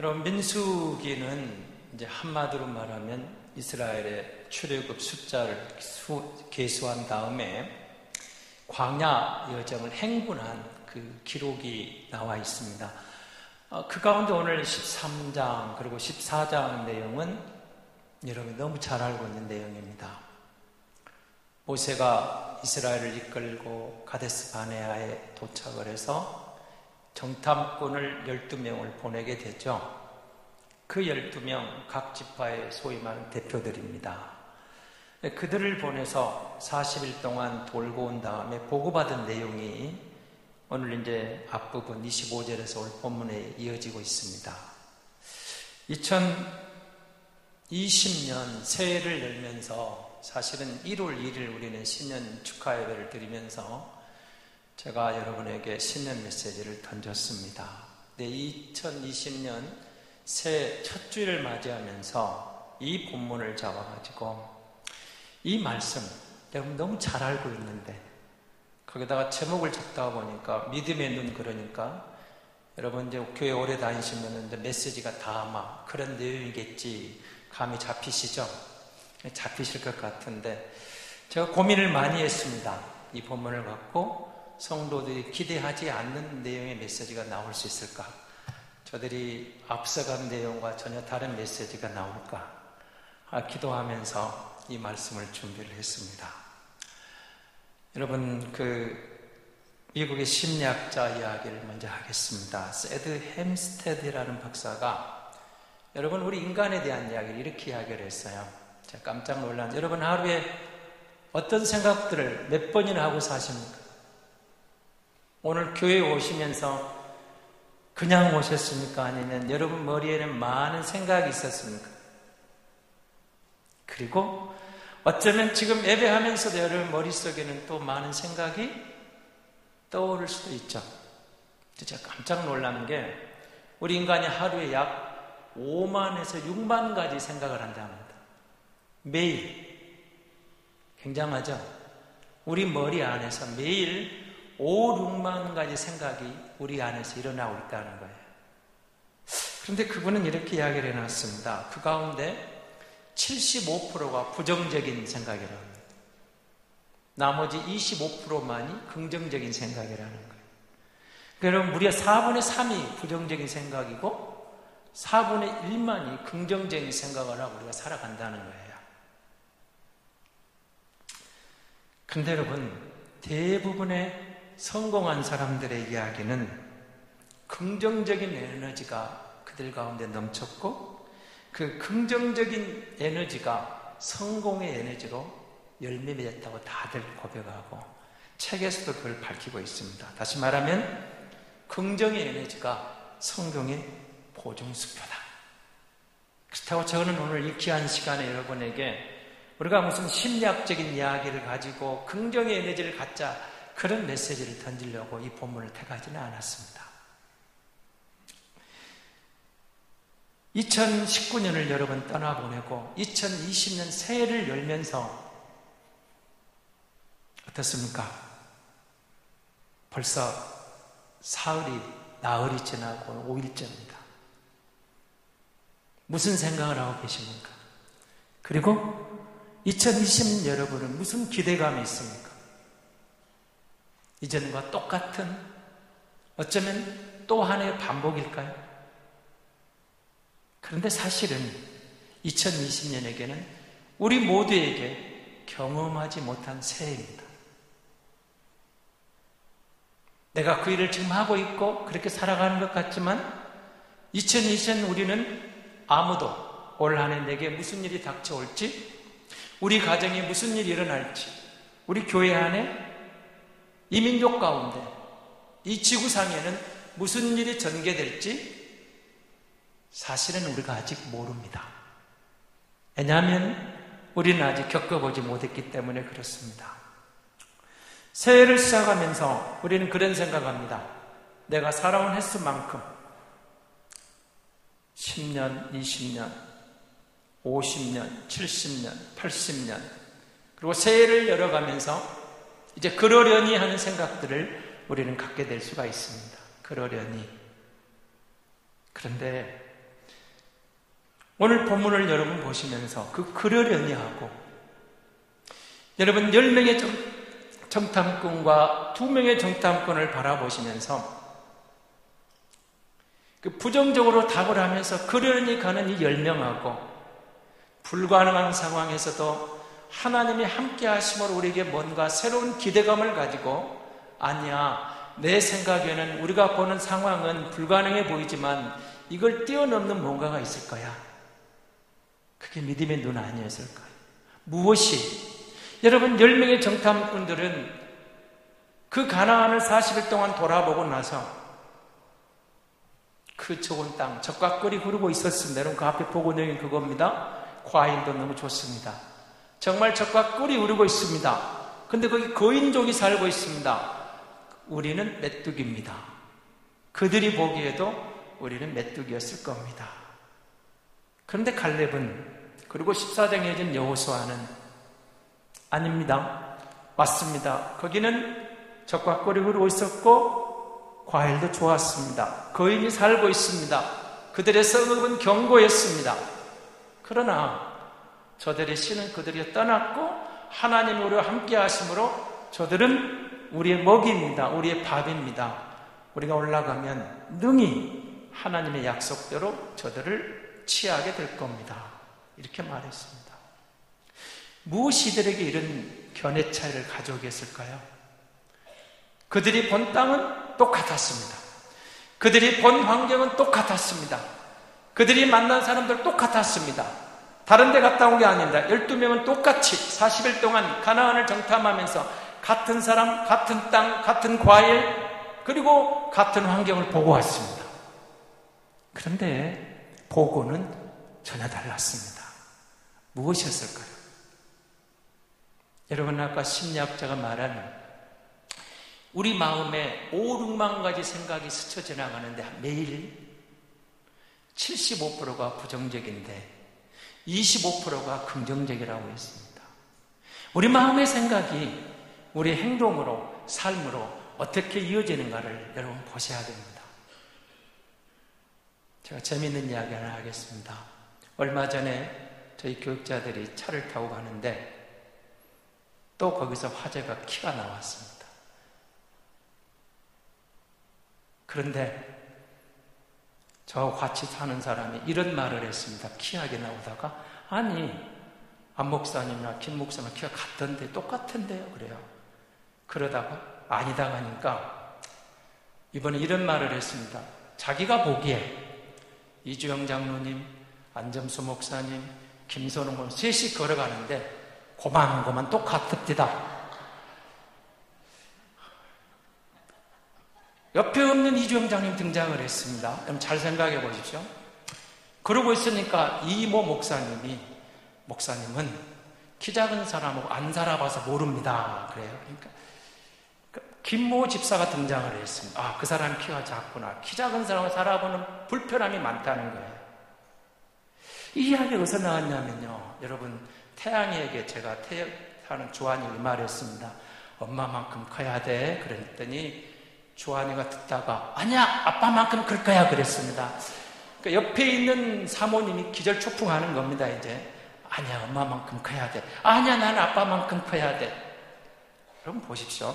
여러분, 민수기는 이제 한마디로 말하면 이스라엘의 출애굽 숫자를 계수한 다음에 광야 여정을 행군한 그 기록이 나와 있습니다. 그 가운데 오늘 13장 그리고 14장 내용은 여러분이 너무 잘 알고 있는 내용입니다. 모세가 이스라엘을 이끌고 가데스 바네아에 도착을 해서 정탐꾼을 12명을 보내게 되죠. 그 12명 각 지파의 소위 말하는 대표들입니다. 그들을 보내서 40일 동안 돌고 온 다음에 보고받은 내용이 오늘 이제 앞부분 25절에서 올 본문에 이어지고 있습니다. 2020년 새해를 열면서 사실은 1월 1일 우리는 신년 축하 예배를 드리면서 제가 여러분에게 신년 메시지를 던졌습니다. 2020년 새해 첫 주일을 맞이하면서 이 본문을 잡아가지고 이 말씀 여러분 너무 잘 알고 있는데 거기다가 제목을 적다가 보니까 믿음의 눈, 그러니까 여러분 이제 교회 오래 다니시면 이제 메시지가 다 아마 그런 내용이겠지 감이 잡히시죠? 잡히실 것 같은데 제가 고민을 많이 했습니다. 이 본문을 갖고 성도들이 기대하지 않는 내용의 메시지가 나올 수 있을까? 저들이 앞서간 내용과 전혀 다른 메시지가 나올까? 기도하면서 이 말씀을 준비를 했습니다. 여러분, 미국의 심리학자 이야기를 먼저 하겠습니다. 세드 햄스테드라는 박사가 여러분 우리 인간에 대한 이야기를 이렇게 이야기를 했어요. 제가 깜짝 놀란, 여러분 하루에 어떤 생각들을 몇 번이나 하고 사십니까? 오늘 교회에 오시면서 그냥 오셨습니까? 아니면 여러분 머리에는 많은 생각이 있었습니까? 그리고 어쩌면 지금 예배하면서도 여러분 머릿속에는 또 많은 생각이 떠오를 수도 있죠. 제가 깜짝 놀라는 게 우리 인간이 하루에 약 5만에서 6만 가지 생각을 한답니다. 매일. 굉장하죠? 우리 머리 안에서 매일 5, 6만 가지 생각이 우리 안에서 일어나고 있다는 거예요. 그런데 그분은 이렇게 이야기를 해놨습니다. 그 가운데 75%가 부정적인 생각이라고 합니다. 나머지 25%만이 긍정적인 생각이라는 거예요. 그럼 무려 4분의 3이 부정적인 생각이고 4분의 1만이 긍정적인 생각을 하고 우리가 살아간다는 거예요. 그런데 여러분, 대부분의 성공한 사람들의 이야기는 긍정적인 에너지가 그들 가운데 넘쳤고 그 긍정적인 에너지가 성공의 에너지로 열매 맺었다고 다들 고백하고 책에서도 그걸 밝히고 있습니다. 다시 말하면 긍정의 에너지가 성공의 보증수표다. 그렇다고 저는 오늘 이 귀한 시간에 여러분에게 우리가 무슨 심리학적인 이야기를 가지고 긍정의 에너지를 갖자 그런 메시지를 던지려고 이 본문을 택하지는 않았습니다. 2019년을 여러분 떠나보내고 2020년 새해를 열면서 어떻습니까? 벌써 나흘이 지나고 5일째입니다. 무슨 생각을 하고 계십니까? 그리고 2020년 여러분은 무슨 기대감이 있습니까? 이전과 똑같은, 어쩌면 또 한 해의 반복일까요? 그런데 사실은 2020년에게는 우리 모두에게 경험하지 못한 새해입니다. 내가 그 일을 지금 하고 있고 그렇게 살아가는 것 같지만 2020년 우리는 아무도 올 한 해 내게 무슨 일이 닥쳐올지, 우리 가정에 무슨 일이 일어날지, 우리 교회 안에 이 민족 가운데 이 지구상에는 무슨 일이 전개될지 사실은 우리가 아직 모릅니다. 왜냐하면 우리는 아직 겪어보지 못했기 때문에 그렇습니다. 새해를 시작하면서 우리는 그런 생각합니다. 내가 살아온 횟수만큼 10년, 20년, 50년, 70년, 80년 그리고 새해를 열어가면서 이제 그러려니 하는 생각들을 우리는 갖게 될 수가 있습니다. 그러려니. 그런데 오늘 본문을 여러분 보시면서 그 그러려니 하고, 여러분 10명의 정탐꾼과 2명의 정탐꾼을 바라보시면서 그 부정적으로 답을 하면서 그러려니 가는 이 10명하고, 불가능한 상황에서도 하나님이 함께 하심으로 우리에게 뭔가 새로운 기대감을 가지고, 아니야, 내 생각에는 우리가 보는 상황은 불가능해 보이지만 이걸 뛰어넘는 뭔가가 있을 거야. 그게 믿음의 눈 아니었을까요? 무엇이? 여러분 10명의 정탐꾼들은 그 가나안을 40일 동안 돌아보고 나서 그 좋은 땅, 젖과 꿀이 흐르고 있었습니다. 여러분 그 앞에 보고 있는 그겁니다. 과일도 너무 좋습니다. 정말 젖과 꿀이 흐르고 있습니다. 근데 거기 거인족이 살고 있습니다. 우리는 메뚜기입니다. 그들이 보기에도 우리는 메뚜기였을 겁니다. 그런데 갈렙은, 그리고 14장에 이어진 여호수아는 아닙니다. 맞습니다. 거기는 젖과 꿀이 흐르고 있었고 과일도 좋았습니다. 거인이 살고 있습니다. 그들의 성읍은 견고했습니다. 그러나 저들의 신은 그들이 떠났고 하나님이 우리와 함께 하심으로 저들은 우리의 먹이입니다. 우리의 밥입니다. 우리가 올라가면 능히 하나님의 약속대로 저들을 취하게 될 겁니다. 이렇게 말했습니다. 무엇이 이들에게 이런 견해 차이를 가져오게 했을까요? 그들이 본 땅은 똑같았습니다. 그들이 본 환경은 똑같았습니다. 그들이 만난 사람들 똑같았습니다. 다른 데 갔다 온 게 아닙니다. 12명은 똑같이 40일 동안 가나안을 정탐하면서 같은 사람, 같은 땅, 같은 과일, 그리고 같은 환경을 보고 왔습니다. 그런데 보고는 전혀 달랐습니다. 무엇이었을까요? 여러분 아까 심리학자가 말하는 우리 마음에 5, 6만 가지 생각이 스쳐 지나가는데 매일 75%가 부정적인데 25%가 긍정적이라고 했습니다. 우리 마음의 생각이 우리 행동으로, 삶으로 어떻게 이어지는가를 여러분 보셔야 됩니다. 제가 재미있는 이야기 하나 하겠습니다. 얼마 전에 저희 교육자들이 차를 타고 가는데 또 거기서 화재가 키가 나왔습니다. 그런데 저와 같이 사는 사람이 이런 말을 했습니다. 키하게 나오다가 아니 안 목사님이나 김 목사님 키가 같던데 똑같은데요 그래요. 그러다가 아니다 하니까 이번에 이런 말을 했습니다. 자기가 보기에 이주영 장로님, 안점수 목사님, 김선웅 목사님 셋이 걸어가는데 고만고만 똑같읍니다. 옆에 없는 이주영 장로님 등장을 했습니다. 그럼 잘 생각해 보십시오. 그러고 있으니까 이모 목사님은 키 작은 사람하고 안 살아봐서 모릅니다. 그래요. 그러니까 김모 집사가 등장을 했습니다. 아, 그 사람 키가 작구나. 키 작은 사람을 살아보는 불편함이 많다는 거예요. 이 이야기가 어디서 나왔냐면요. 여러분, 태양이에게 제가 태어나는 주한이 말했습니다. 엄마만큼 커야 돼. 그랬더니 주한이가 듣다가 아니야, 아빠만큼 클 거야. 그랬습니다. 그러니까 옆에 있는 사모님이 기절초풍하는 겁니다. 이제 아니야, 엄마만큼 커야 돼. 아니야, 나는 아빠만큼 커야 돼. 여러분 보십시오.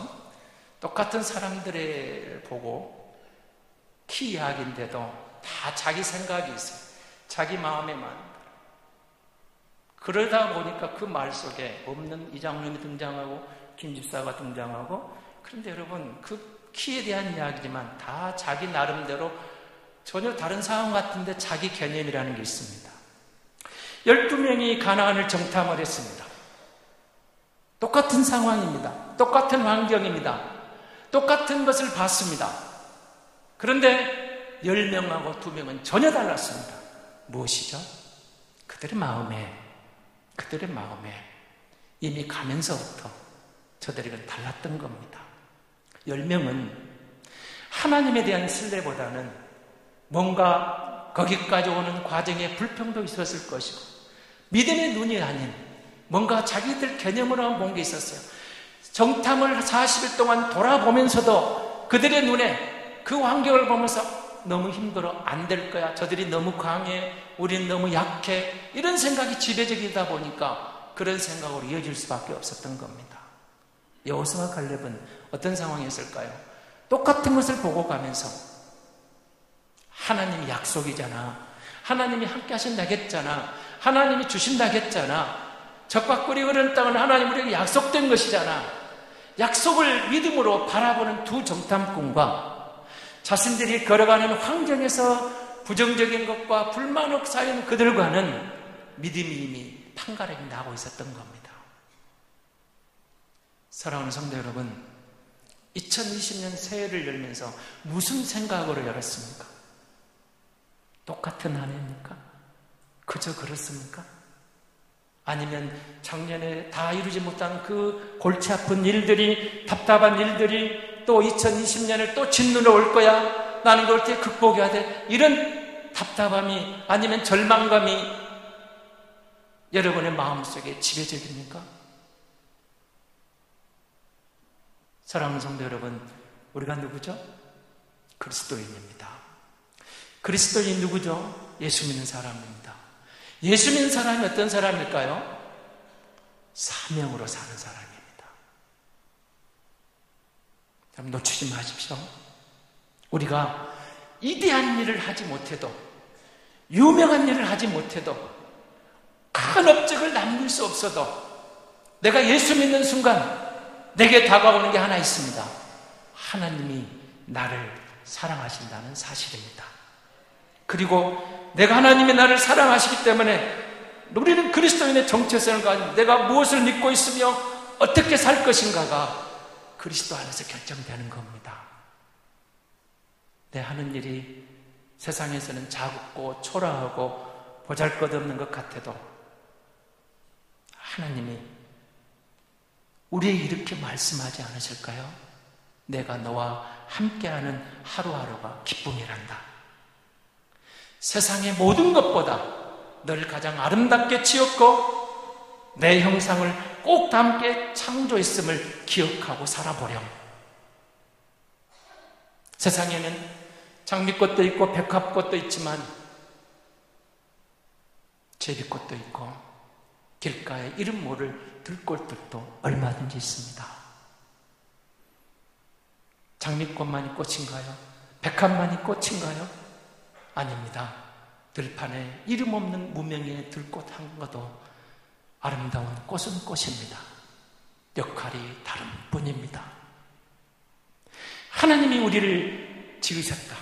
똑같은 사람들을 보고 키 이야기인데도 다 자기 생각이 있어요. 자기 마음에만. 그러다 보니까 그 말 속에 없는 이 장로님이 등장하고 김 집사가 등장하고, 그런데 여러분 그 키에 대한 이야기지만 다 자기 나름대로 전혀 다른 상황 같은데 자기 개념이라는 게 있습니다. 12명이 가나안을 정탐을 했습니다. 똑같은 상황입니다. 똑같은 환경입니다. 똑같은 것을 봤습니다. 그런데 10명하고 2명은 전혀 달랐습니다. 무엇이죠? 그들의 마음에 이미 가면서부터 저들에게 달랐던 겁니다. 10명은 하나님에 대한 신뢰보다는 뭔가 거기까지 오는 과정에 불평도 있었을 것이고 믿음의 눈이 아닌 뭔가 자기들 개념으로 본 게 있었어요. 정탐을 40일 동안 돌아보면서도 그들의 눈에 그 환경을 보면서 너무 힘들어, 안 될 거야, 저들이 너무 강해, 우리는 너무 약해, 이런 생각이 지배적이다 보니까 그런 생각으로 이어질 수밖에 없었던 겁니다. 여호수아와 갈렙은 어떤 상황이었을까요? 똑같은 것을 보고 가면서 하나님이 약속이잖아, 하나님이 함께 하신다겠잖아, 하나님이 주신다겠잖아, 적과 꿀이 흐르는 땅은 하나님 우리에게 약속된 것이잖아, 약속을 믿음으로 바라보는 두 정탐꾼과 자신들이 걸어가는 환경에서 부정적인 것과 불만을 쌓인 그들과는 믿음이 이미 판가름이 나고 있었던 겁니다. 사랑하는 성도 여러분, 2020년 새해를 열면서 무슨 생각으로 열었습니까? 똑같은 한 해입니까? 그저 그렇습니까? 아니면 작년에 다 이루지 못한 그 골치 아픈 일들이, 답답한 일들이 또 2020년에 또 짓눌러 올 거야, 나는 그걸 어떻게 극복해야 돼, 이런 답답함이 아니면 절망감이 여러분의 마음속에 지배적입니까? 사랑하는 성도 여러분, 우리가 누구죠? 그리스도인입니다. 그리스도인이 누구죠? 예수 믿는 사람입니다. 예수 믿는 사람이 어떤 사람일까요? 사명으로 사는 사람입니다. 여러분, 놓치지 마십시오. 우리가 이대한 일을 하지 못해도, 유명한 일을 하지 못해도, 큰 업적을 남길 수 없어도 내가 예수 믿는 순간 내게 다가오는 게 하나 있습니다. 하나님이 나를 사랑하신다는 사실입니다. 그리고 내가 하나님이 나를 사랑하시기 때문에 우리는 그리스도인의 정체성을 가지고 내가 무엇을 믿고 있으며 어떻게 살 것인가가 그리스도 안에서 결정되는 겁니다. 내 하는 일이 세상에서는 작고 초라하고 보잘것없는 것 같아도 하나님이 우리에게 이렇게 말씀하지 않으실까요? 내가 너와 함께하는 하루하루가 기쁨이란다. 세상의 모든 것보다 너를 가장 아름답게 지었고 내 형상을 꼭 닮게 창조했음을 기억하고 살아보렴. 세상에는 장미꽃도 있고 백합꽃도 있지만 제비꽃도 있고 길가에 이름 모를 들꽃들도 얼마든지 있습니다. 장미꽃만이 꽃인가요? 백합만이 꽃인가요? 아닙니다. 들판에 이름 없는 무명의 들꽃 한 가도 아름다운 꽃은 꽃입니다. 역할이 다른 뿐입니다. 하나님이 우리를 지으셨다.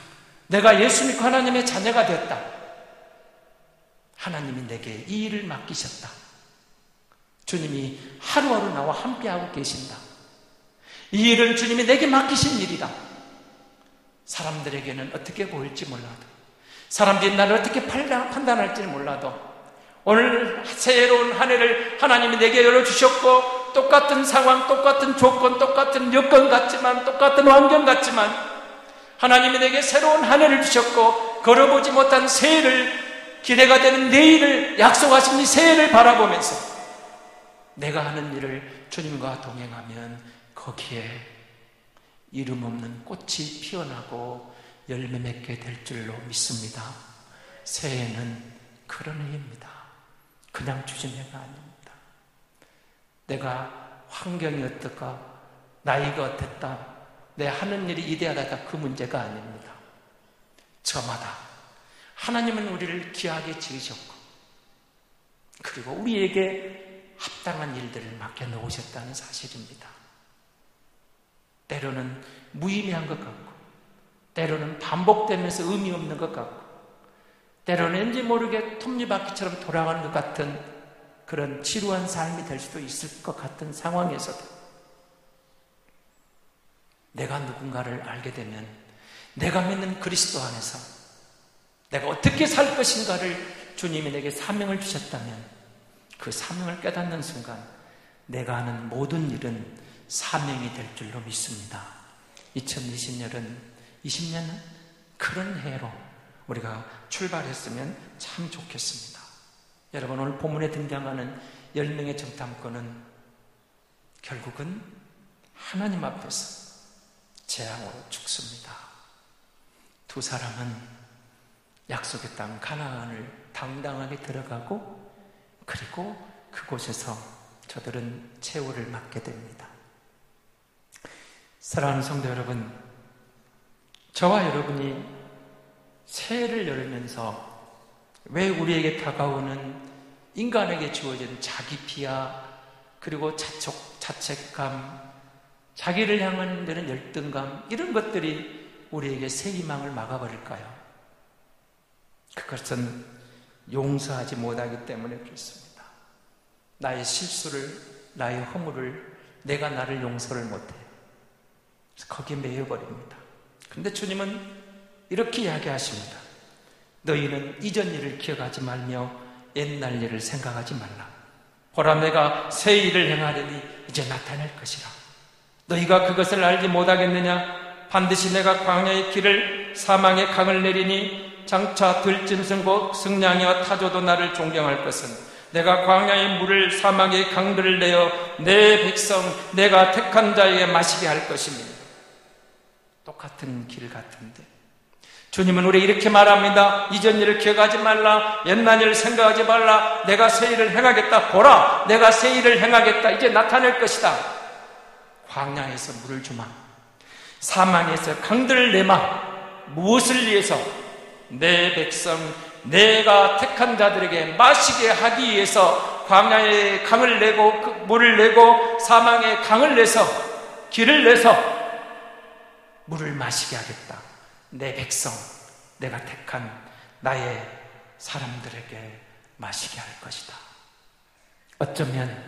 내가 예수 믿고 하나님의 자녀가 되었다. 하나님이 내게 이 일을 맡기셨다. 주님이 하루하루 나와 함께하고 계신다. 이 일은 주님이 내게 맡기신 일이다. 사람들에게는 어떻게 보일지 몰라도, 사람들이 나를 어떻게 판단할지 몰라도 오늘 새로운 한 해를 하나님이 내게 열어주셨고, 똑같은 상황, 똑같은 조건, 똑같은 여건 같지만, 똑같은 환경 같지만 하나님이 내게 새로운 한 해를 주셨고, 걸어보지 못한 새해를, 기대가 되는 내일을 약속하신 이 새해를 바라보면서 내가 하는 일을 주님과 동행하면 거기에 이름 없는 꽃이 피어나고 열매 맺게 될 줄로 믿습니다. 새해는 그런 해입니다. 그냥 주신 해가 아닙니다. 내가 환경이 어떨까, 나이가 어땠다, 내 하는 일이 이대하다, 그 문제가 아닙니다. 저마다 하나님은 우리를 귀하게 지으셨고, 그리고 우리에게 합당한 일들을 맡겨놓으셨다는 사실입니다. 때로는 무의미한 것 같고, 때로는 반복되면서 의미 없는 것 같고, 때로는 왠지 모르게 톱니바퀴처럼 돌아가는 것 같은 그런 지루한 삶이 될 수도 있을 것 같은 상황에서도 내가 누군가를 알게 되면, 내가 믿는 그리스도 안에서 내가 어떻게 살 것인가를 주님이 내게 사명을 주셨다면 그 사명을 깨닫는 순간 내가 하는 모든 일은 사명이 될 줄로 믿습니다. 2020년은 그런 해로 우리가 출발했으면 참 좋겠습니다. 여러분, 오늘 본문에 등장하는 10명의 정탐꾼은 결국은 하나님 앞에서 재앙으로 죽습니다. 두 사람은 약속의 땅 가나안을 당당하게 들어가고 그리고 그곳에서 저들은 최후를 맞게 됩니다. 사랑하는 성도 여러분, 저와 여러분이 새해를 열면서 왜 우리에게 다가오는 인간에게 주어진 자기 비하 그리고 자책감, 자기를 향하는 데는 열등감, 이런 것들이 우리에게 새 희망을 막아버릴까요? 그것은 용서하지 못하기 때문에 그렇습니다. 나의 실수를, 나의 허물을, 내가 나를 용서를 못해요. 그래서 거기에 매여버립니다. 그런데 주님은 이렇게 이야기하십니다. 너희는 이전 일을 기억하지 말며 옛날 일을 생각하지 말라. 보라, 내가 새 일을 행하려니 이제 나타낼 것이라. 너희가 그것을 알지 못하겠느냐? 반드시 내가 광야의 길을 사망의 강을 내리니 장차 들짐승 곧 승냥이와 타조도 나를 존경할 것은 내가 광야의 물을 사막의 강들을 내어 내 백성 내가 택한 자에게 마시게 할 것입니다. 똑같은 길 같은데 주님은 우리에게 이렇게 말합니다. 이전 일을 기억하지 말라. 옛날 일을 생각하지 말라. 내가 새 일을 행하겠다. 보라, 내가 새 일을 행하겠다. 이제 나타낼 것이다. 광야에서 물을 주마. 사망에서 강들을 내마. 무엇을 위해서? 내 백성 내가 택한 자들에게 마시게 하기 위해서 광야의 강을 내고 그 물을 내고 사망의 강을 내서 길을 내서 물을 마시게 하겠다. 내 백성, 내가 택한 나의 사람들에게 마시게 할 것이다. 어쩌면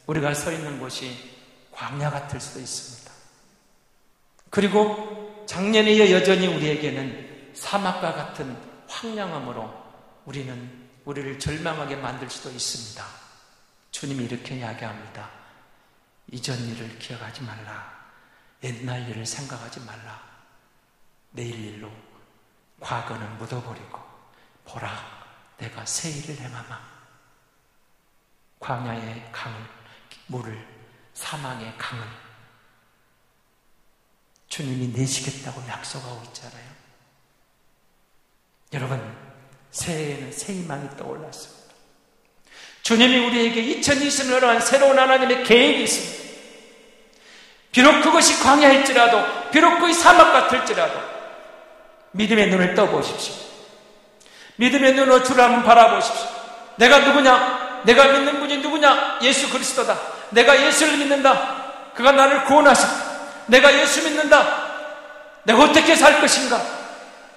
우리가 서 있는 곳이 광야 같을 수도 있습니다. 그리고 작년에 이어 여전히 우리에게는 사막과 같은 황량함으로 우리를 절망하게 만들 수도 있습니다. 주님이 이렇게 이야기합니다. 이전 일을 기억하지 말라. 옛날 일을 생각하지 말라. 내일 일로 과거는 묻어버리고 보라, 내가 새 일을 행하마. 광야의 강을, 물을, 사망의 강을 주님이 내시겠다고 약속하고 있잖아요. 여러분, 새해에는 새 희망이 떠올랐습니다. 주님이 우리에게 2020년에 새로운 하나님의 계획이 있습니다. 비록 그것이 광야일지라도, 비록 그것이 사막 같을지라도 믿음의 눈을 떠보십시오. 믿음의 눈으로 주를 한번 바라보십시오. 내가 누구냐? 내가 믿는 분이 누구냐? 예수 그리스도다. 내가 예수를 믿는다. 그가 나를 구원하셨다. 내가 예수 믿는다. 내가 어떻게 살 것인가?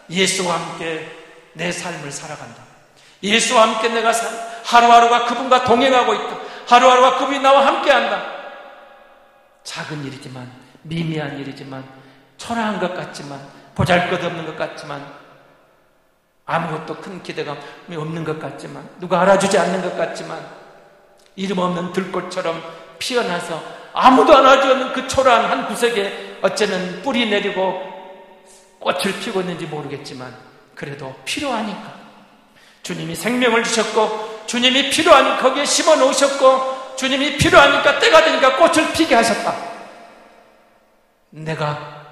예수와 함께 내 삶을 살아간다. 예수와 함께 내가 하루하루가 그분과 동행하고 있다. 하루하루가 그분이 나와 함께한다. 작은 일이지만, 미미한 일이지만, 초라한 것 같지만, 보잘것없는 것 같지만, 아무것도 큰 기대감이 없는 것 같지만, 누가 알아주지 않는 것 같지만, 이름 없는 들꽃처럼 피어나서 아무도 알아주는 그 초라한 한 구석에 어쩌면 뿌리 내리고 꽃을 피우고 있는지 모르겠지만, 그래도 필요하니까 주님이 생명을 주셨고, 주님이 필요하니까 거기에 심어 놓으셨고, 주님이 필요하니까 때가 되니까 꽃을 피게 하셨다. 내가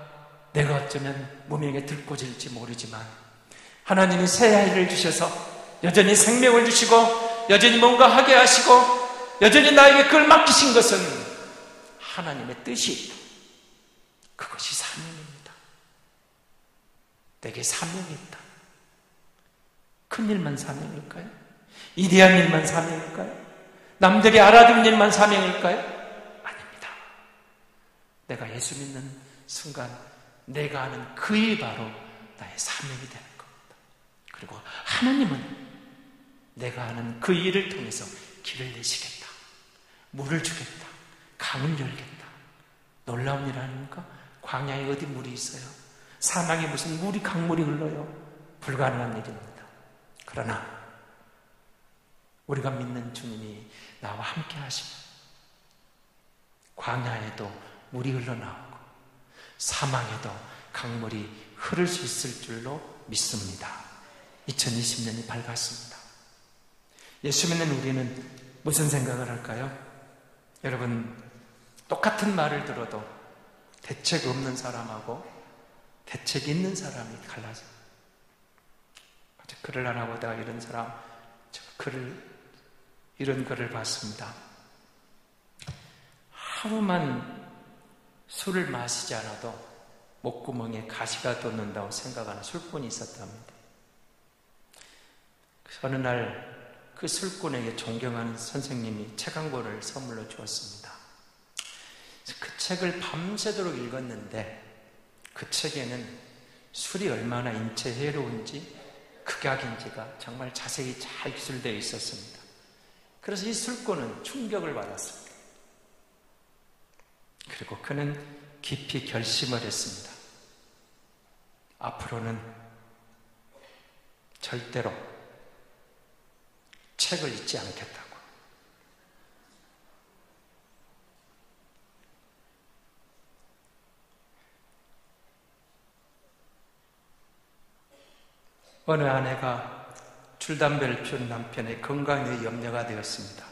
어쩌면 무명의 들꽃일지 모르지만 하나님이 새 해를 주셔서 여전히 생명을 주시고 여전히 뭔가 하게 하시고 여전히 나에게 그걸 맡기신 것은 하나님의 뜻이 있다. 그것이 사명입니다. 내게 사명이 있다. 큰 일만 사명일까요? 이대한 일만 사명일까요? 남들이 알아듣는 일만 사명일까요? 아닙니다. 내가 예수 믿는 순간 내가 하는 그 일이 바로 나의 사명이 되는 겁니다. 그리고 하나님은 내가 하는 그 일을 통해서 길을 내시겠다. 물을 주겠다. 강을 열겠다. 놀라운 일 아닙니까? 광야에 어디 물이 있어요? 사막에 무슨 물이 강물이 흘러요? 불가능한 일입니다. 그러나 우리가 믿는 주님이 나와 함께 하시면 광야에도 물이 흘러나오고 사망에도 강물이 흐를 수 있을 줄로 믿습니다. 2020년이 밝았습니다. 예수 믿는 우리는 무슨 생각을 할까요? 여러분, 똑같은 말을 들어도 대책 없는 사람하고 대책 있는 사람이 갈라져. 글을 하나 보다가 이런 사람, 이런 글을 봤습니다. 하루만 술을 마시지 않아도 목구멍에 가시가 돋는다고 생각하는 술꾼이 있었답니다. 어느 날 그 술꾼에게 존경하는 선생님이 책 한 권을 선물로 주었습니다. 그 책을 밤새도록 읽었는데 그 책에는 술이 얼마나 인체에 해로운지 극약인지가 정말 자세히 잘 기술되어 있었습니다. 그래서 이 술꾼은 충격을 받았습니다. 그리고 그는 깊이 결심을 했습니다. 앞으로는 절대로 책을 읽지 않겠다고. 어느 아내가 줄담배를 피운 남편의 건강에 염려가 되었습니다.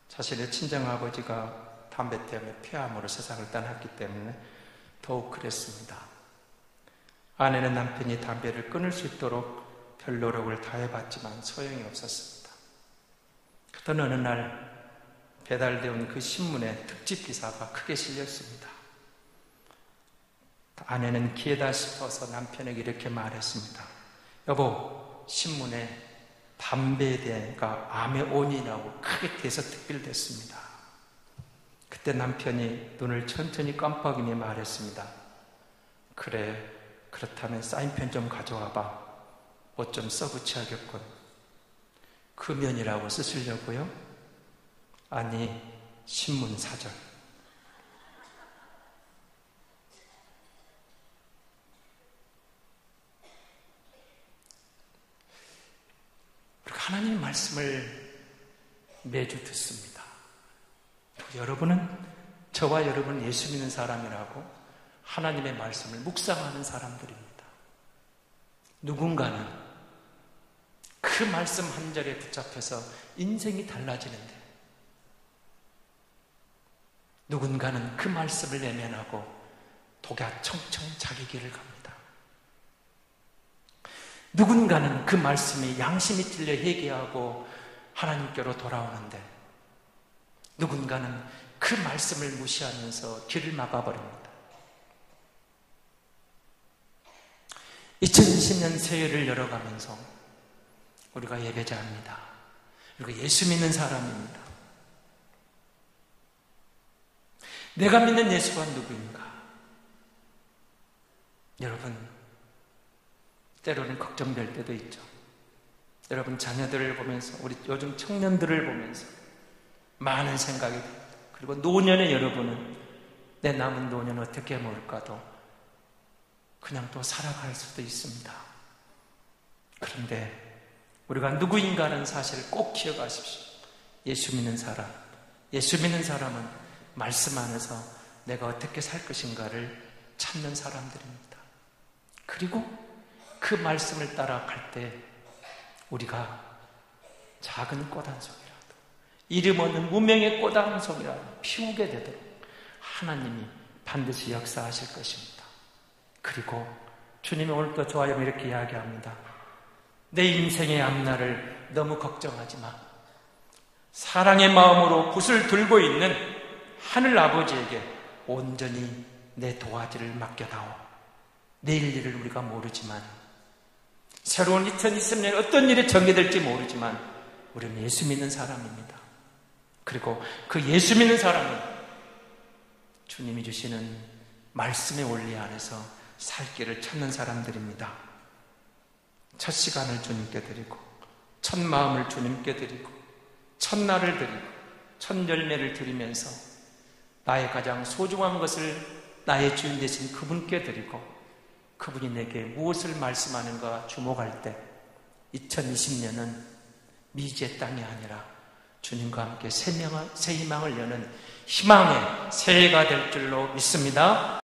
자신의 친정아버지가 담배 때문에 폐암으로 세상을 떠났기 때문에 더욱 그랬습니다. 아내는 남편이 담배를 끊을 수 있도록 별 노력을 다해봤지만 소용이 없었습니다. 그러던 어느 날 배달되어 온 그 신문에 특집 기사가 크게 실렸습니다. 아내는 기회다 싶어서 남편에게 이렇게 말했습니다. 여보, 신문에 담배가 암의 원인이라고 크게 돼서 특필됐습니다. 그때 남편이 눈을 천천히 깜빡이며 말했습니다. 그래, 그렇다면 사인펜 좀 가져와봐. 뭐 좀 써붙여야겠군. 금연이라고 쓰시려고요? 아니, 신문 사절. 하나님의 말씀을 매주 듣습니다. 여러분은, 저와 여러분은 예수 믿는 사람이라고 하나님의 말씀을 묵상하는 사람들입니다. 누군가는 그 말씀 한 절에 붙잡혀서 인생이 달라지는데, 누군가는 그 말씀을 내면하고 독야청청 자기 길을 갑니다. 누군가는 그 말씀에 양심이 찔려 회개하고 하나님께로 돌아오는데, 누군가는 그 말씀을 무시하면서 길을 막아버립니다. 2020년 새해를 열어가면서 우리가 예배자입니다. 우리가 예수 믿는 사람입니다. 내가 믿는 예수가 누구인가? 여러분, 때로는 걱정될 때도 있죠. 여러분 자녀들을 보면서, 우리 요즘 청년들을 보면서 많은 생각이 듭니다. 그리고 노년의 여러분은 내 남은 노년 어떻게 먹을까도 그냥 또 살아갈 수도 있습니다. 그런데 우리가 누구인가는 사실을 꼭 기억하십시오. 예수 믿는 사람, 예수 믿는 사람은 말씀 안에서 내가 어떻게 살 것인가를 찾는 사람들입니다. 그리고 그 말씀을 따라갈 때 우리가 작은 꽃 한 송이라도, 이름 없는 무명의 꽃 한 송이라도 피우게 되도록 하나님이 반드시 역사하실 것입니다. 그리고 주님이 오늘도 좋아요 이렇게 이야기합니다. 내 인생의 앞날을 너무 걱정하지 마. 사랑의 마음으로 붓을 들고 있는 하늘 아버지에게 온전히 내 도화지를 맡겨다오. 내일 일을 우리가 모르지만, 새로운 2020년 어떤 일이 전개될지 모르지만 우리는 예수 믿는 사람입니다. 그리고 그 예수 믿는 사람은 주님이 주시는 말씀의 원리 안에서 살 길을 찾는 사람들입니다. 첫 시간을 주님께 드리고, 첫 마음을 주님께 드리고, 첫날을 드리고, 첫 열매를 드리면서 나의 가장 소중한 것을 나의 주인 되신 그분께 드리고, 그분이 내게 무엇을 말씀하는가 주목할 때 2020년은 미지의 땅이 아니라 주님과 함께 새 희망을 여는 희망의 새해가 될 줄로 믿습니다.